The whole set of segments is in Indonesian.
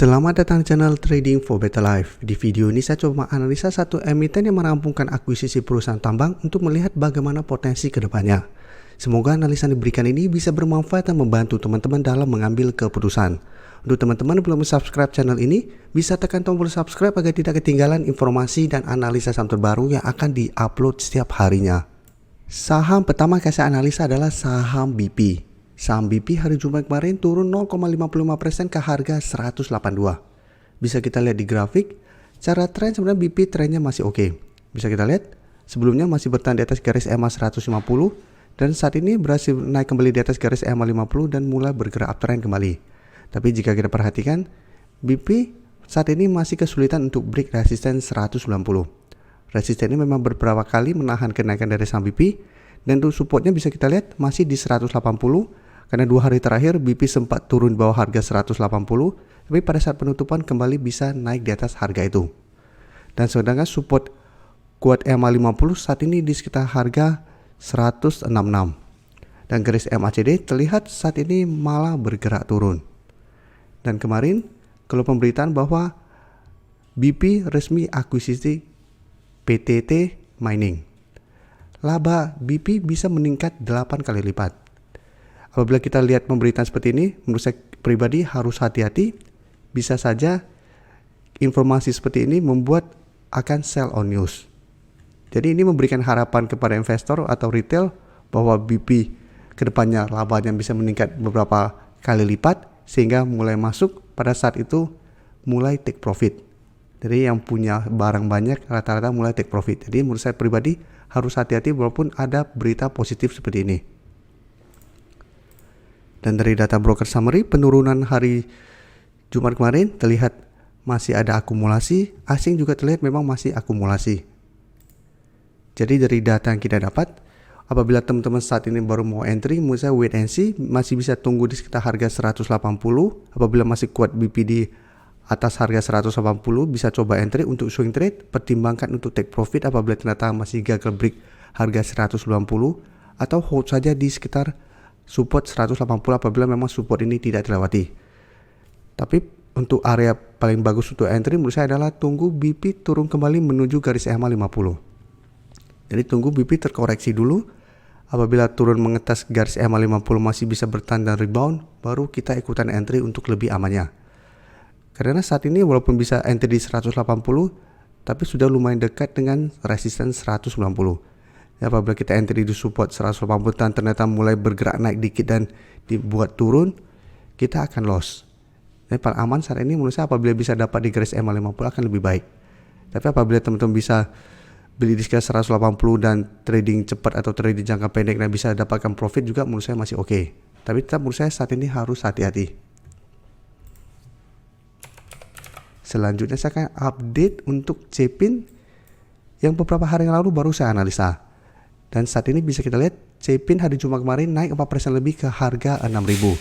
Selamat datang di channel Trading for Better Life. Di video ini saya coba menganalisa satu emiten yang merampungkan akuisisi perusahaan tambang untuk melihat bagaimana potensi kedepannya. Semoga analisa yang diberikan ini bisa bermanfaat dan membantu teman-teman dalam mengambil keputusan. Untuk teman-teman yang belum subscribe channel ini, bisa tekan tombol subscribe agar tidak ketinggalan informasi dan analisa saham terbaru yang akan di-upload setiap harinya. Saham pertama yang saya analisa adalah saham BP. Saham BP hari Jumat kemarin turun 0,55% ke harga 182. Bisa kita lihat di grafik, cara tren sebenarnya BP trennya masih oke. Bisa kita lihat, sebelumnya masih bertahan di atas garis EMA 150 dan saat ini berhasil naik kembali di atas garis EMA 50 dan mulai bergerak uptrend kembali. Tapi jika kita perhatikan, BP saat ini masih kesulitan untuk break resisten 190. Resisten ini memang beberapa kali menahan kenaikan dari saham BP dan untuk supportnya bisa kita lihat masih di 180. Karena 2 hari terakhir BP sempat turun bawah harga 180, tapi pada saat penutupan kembali bisa naik di atas harga itu. Dan sedangkan support kuat EMA 50 saat ini di sekitar harga 166. Dan garis MACD terlihat saat ini malah bergerak turun. Dan kemarin kalau pemberitaan bahwa BP resmi akuisisi PTT Mining. Laba BP bisa meningkat 8 kali lipat. Apabila kita lihat pemberitaan seperti ini, menurut saya pribadi harus hati-hati. Bisa saja informasi seperti ini membuat akan sell on news. Jadi ini memberikan harapan kepada investor atau retail bahwa BP kedepannya labanya bisa meningkat beberapa kali lipat sehingga mulai masuk pada saat itu mulai take profit. Jadi yang punya barang banyak rata-rata mulai take profit. Jadi menurut saya pribadi harus hati-hati walaupun ada berita positif seperti ini. Dan dari data broker summary, penurunan hari Jumat kemarin terlihat masih ada akumulasi, asing juga terlihat memang masih akumulasi. Jadi dari data yang kita dapat, apabila teman-teman saat ini baru mau entry, menurut saya wait and see, masih bisa tunggu di sekitar harga 180. Apabila masih kuat BP di atas harga 180, bisa coba entry untuk swing trade, pertimbangkan untuk take profit apabila ternyata masih gagal break harga 190, atau hold saja di sekitar support 180 apabila memang support ini tidak dilewati. Tapi untuk area paling bagus untuk entry menurut saya adalah tunggu BP turun kembali menuju garis EMA 50. Jadi tunggu BP terkoreksi dulu. Apabila turun mengetas garis EMA 50 masih bisa bertahan dan rebound, baru kita ikutan entry untuk lebih amannya. Karena saat ini walaupun bisa entry di 180, tapi sudah lumayan dekat dengan resisten 190. Ya, apabila kita entry di support 180 dan ternyata mulai bergerak naik dikit dan dibuat turun, kita akan loss. Jadi paling aman saat ini menurut saya apabila bisa dapat di garis EMA 50 akan lebih baik. Tapi apabila teman-teman bisa beli di sekitar 180 dan trading cepat atau trading jangka pendek dan bisa dapatkan profit juga menurut saya masih oke. Tapi tetap menurut saya saat ini harus hati-hati. Selanjutnya saya akan update untuk Cepin yang beberapa hari yang lalu baru saya analisa. Dan saat ini bisa kita lihat Cepin hari Jumat kemarin naik 4% lebih ke harga 6.000.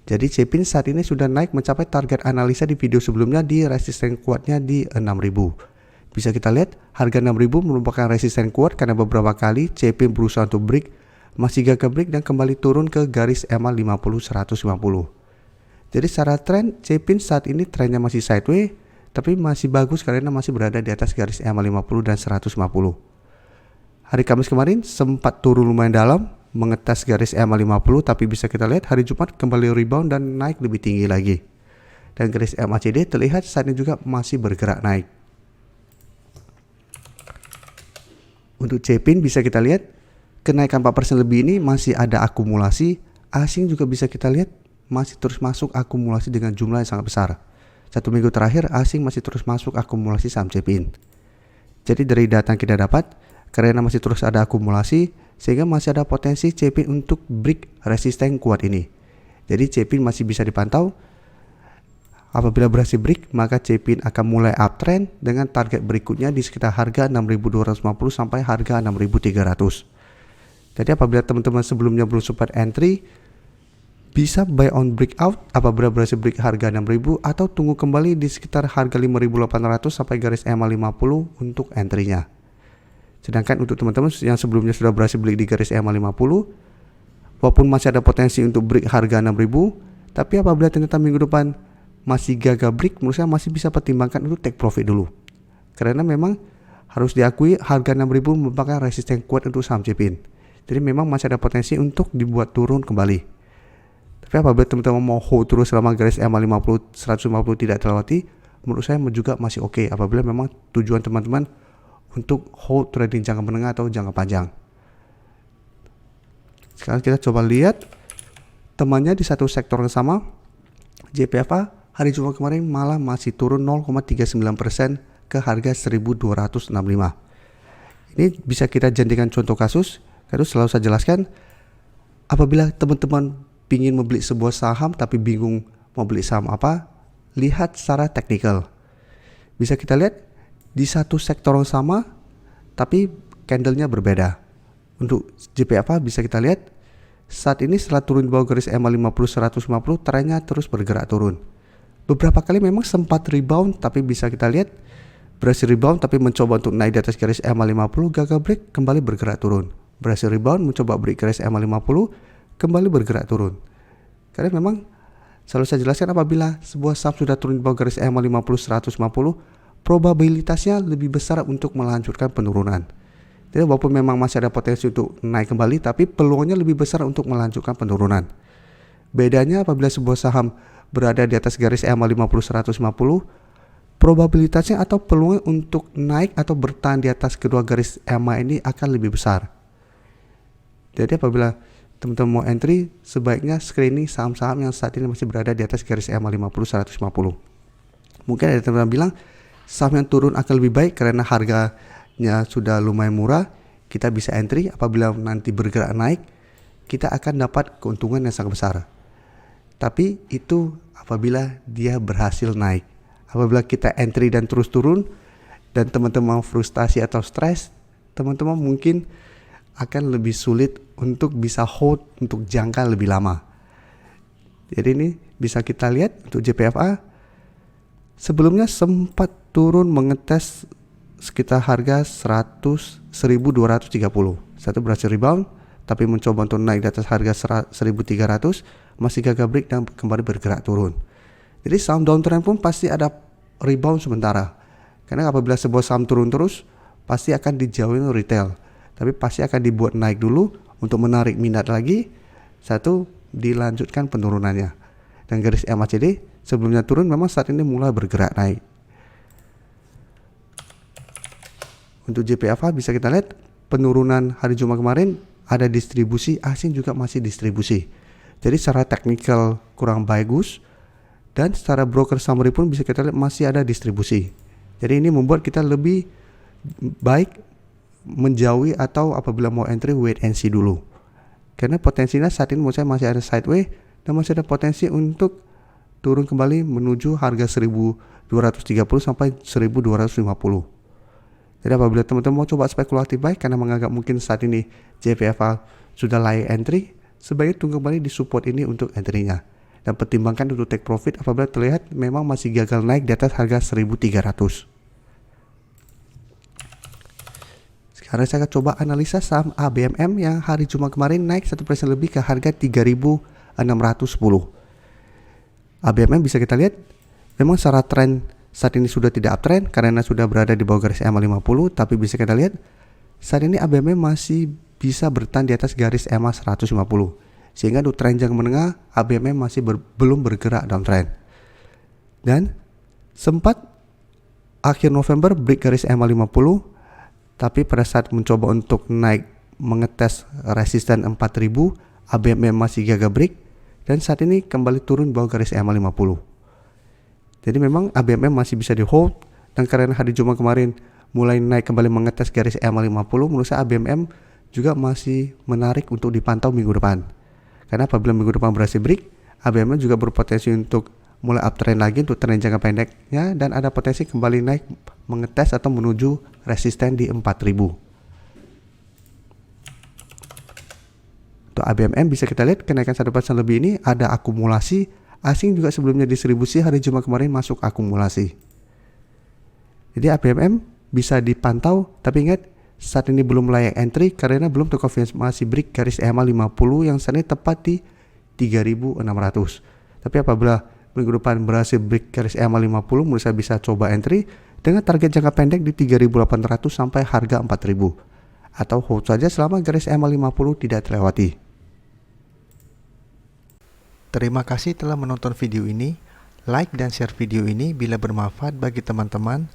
Jadi Cepin saat ini sudah naik mencapai target analisa di video sebelumnya di resisten kuatnya di 6.000. Bisa kita lihat harga 6.000 merupakan resisten kuat karena beberapa kali Cepin berusaha untuk break, masih gagal break dan kembali turun ke garis EMA 50-150. Jadi secara tren Cepin saat ini trennya masih sideways tapi masih bagus karena masih berada di atas garis EMA 50 dan 150. Hari Kamis kemarin sempat turun lumayan dalam, mengetas garis EMA 50, tapi bisa kita lihat hari Jumat kembali rebound dan naik lebih tinggi lagi. Dan garis MACD terlihat saat ini juga masih bergerak naik. Untuk Cepin bisa kita lihat, kenaikan 4% lebih ini masih ada akumulasi, asing juga bisa kita lihat masih terus masuk akumulasi dengan jumlah yang sangat besar. 1 minggu terakhir asing masih terus masuk akumulasi saham Cepin. Jadi dari data yang kita dapat, karena masih terus ada akumulasi sehingga masih ada potensi Cepin untuk break resisten kuat ini. Jadi Cepin masih bisa dipantau. Apabila berhasil break maka Cepin akan mulai uptrend dengan target berikutnya di sekitar harga 6.250 sampai harga 6.300. Jadi apabila teman-teman sebelumnya belum sempat entry, bisa buy on breakout apabila berhasil break harga 6.000 atau tunggu kembali di sekitar harga 5.800 sampai garis EMA 50 untuk entry-nya. Sedangkan untuk teman-teman yang sebelumnya sudah berhasil beli di garis EMA 50, walaupun masih ada potensi untuk break harga 6.000, tapi apabila ternyata minggu depan masih gagal break, menurut saya masih bisa pertimbangkan untuk take profit dulu. Karena memang harus diakui harga 6.000 merupakan resisten kuat untuk saham Cipin. Jadi memang masih ada potensi untuk dibuat turun kembali. Tapi apabila teman-teman mau hold terus selama garis EMA 50 150 tidak terlewati, menurut saya juga masih oke apabila memang tujuan teman-teman untuk hold trading jangka menengah atau jangka panjang. Sekarang kita coba lihat temannya di satu sektor yang sama. JPFA hari Jumat kemarin malah masih turun 0,39% ke harga 1265. Ini bisa kita jadikan contoh kasus. Karena selalu saya jelaskan, apabila teman-teman ingin membeli sebuah saham tapi bingung mau beli saham apa, lihat secara teknikal. Bisa kita lihat di satu sektor yang sama tapi candlenya berbeda. Untuk JPFA bisa kita lihat saat ini setelah turun di bawah garis EMA 50 150, trennya terus bergerak turun. Beberapa kali memang sempat rebound, tapi bisa kita lihat berhasil rebound tapi mencoba untuk naik di atas garis EMA 50, gagal break, kembali bergerak turun. Berhasil rebound, mencoba break garis EMA 50, kembali bergerak turun. Karena memang selalu saya jelaskan apabila sebuah saham sudah turun di bawah garis EMA 50 150, probabilitasnya lebih besar untuk melanjutkan penurunan. Jadi walaupun memang masih ada potensi untuk naik kembali, tapi peluangnya lebih besar untuk melanjutkan penurunan. Bedanya apabila sebuah saham berada di atas garis EMA 50 150, probabilitasnya atau peluang untuk naik atau bertahan di atas kedua garis EMA ini akan lebih besar. Jadi apabila teman-teman mau entry, sebaiknya screening saham-saham yang saat ini masih berada di atas garis EMA 50 150. Mungkin ada teman-teman bilang saham yang turun akan lebih baik karena harganya sudah lumayan murah. Kita bisa entry, apabila nanti bergerak naik, kita akan dapat keuntungan yang sangat besar. Tapi itu apabila dia berhasil naik. Apabila kita entry dan terus turun dan teman-teman frustasi atau stres, teman-teman mungkin akan lebih sulit untuk bisa hold untuk jangka lebih lama. Jadi ini bisa kita lihat untuk JPFA sebelumnya sempat turun mengetes sekitar harga 1230. Satu berhasil rebound tapi mencoba untuk naik di atas harga 1300, masih gagal break dan kembali bergerak turun. Jadi saham downtrend pun pasti ada rebound sementara. Karena apabila sebuah saham turun terus, pasti akan dijauhin retail. Tapi pasti akan dibuat naik dulu untuk menarik minat lagi. Satu, dilanjutkan penurunannya. Dan garis MACD sebelumnya turun memang saat ini mulai bergerak naik. Untuk JPFA bisa kita lihat penurunan hari Jumat kemarin ada distribusi, asing juga masih distribusi. Jadi secara teknikal kurang bagus. Dan secara broker summary pun bisa kita lihat masih ada distribusi. Jadi ini membuat kita lebih baik menjauhi atau apabila mau entry wait and see dulu. Karena potensinya saat ini menurut saya masih ada sideways dan masih ada potensi untuk turun kembali menuju harga 1230 sampai 1250. Jadi apabila teman-teman mau coba spekulatif baik karena menganggap mungkin saat ini JPFA sudah layak entry, sebaiknya tunggu kembali di support ini untuk entry-nya. Dan pertimbangkan untuk take profit apabila terlihat memang masih gagal naik di atas harga 1300. Sekarang saya akan coba analisa saham ABMM yang hari Jumat kemarin naik 1% lebih ke harga 3610. ABMM bisa kita lihat memang secara tren saat ini sudah tidak uptrend karena sudah berada di bawah garis EMA 50, tapi bisa kita lihat saat ini ABMM masih bisa bertahan di atas garis EMA 150. Sehingga untuk tren jangka menengah ABMM masih belum bergerak downtrend. Dan sempat akhir November break garis EMA 50, tapi pada saat mencoba untuk naik mengetes resisten 4000, ABMM masih gagal break dan saat ini kembali turun bawah garis EMA 50. Jadi memang ABMM masih bisa di hold, dan karena hari Jumat kemarin mulai naik kembali mengetes garis EMA 50, menurut saya ABMM juga masih menarik untuk dipantau minggu depan. Karena apabila minggu depan berhasil break, ABMM juga berpotensi untuk mulai uptrend lagi untuk tren jangka pendeknya dan ada potensi kembali naik mengetes atau menuju resisten di 4000. Untuk ABMM bisa kita lihat kenaikan 1% lebih ini ada akumulasi, asing juga sebelumnya distribusi hari Jumat kemarin masuk akumulasi. Jadi ABMM bisa dipantau, tapi ingat saat ini belum layak entry karena belum terkonfirmasi break garis EMA 50 yang saat ini tepat di 3600. Tapi apabila minggu depan berhasil break garis EMA 50, menurut saya bisa coba entry dengan target jangka pendek di 3.800 sampai harga 4.000, atau hold saja selama garis EMA 50 tidak terlewati. Terima kasih telah menonton video ini. Like dan share video ini bila bermanfaat bagi teman-teman,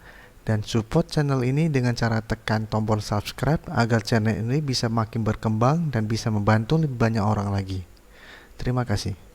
dan support channel ini dengan cara tekan tombol subscribe agar channel ini bisa makin berkembang dan bisa membantu lebih banyak orang lagi. Terima kasih.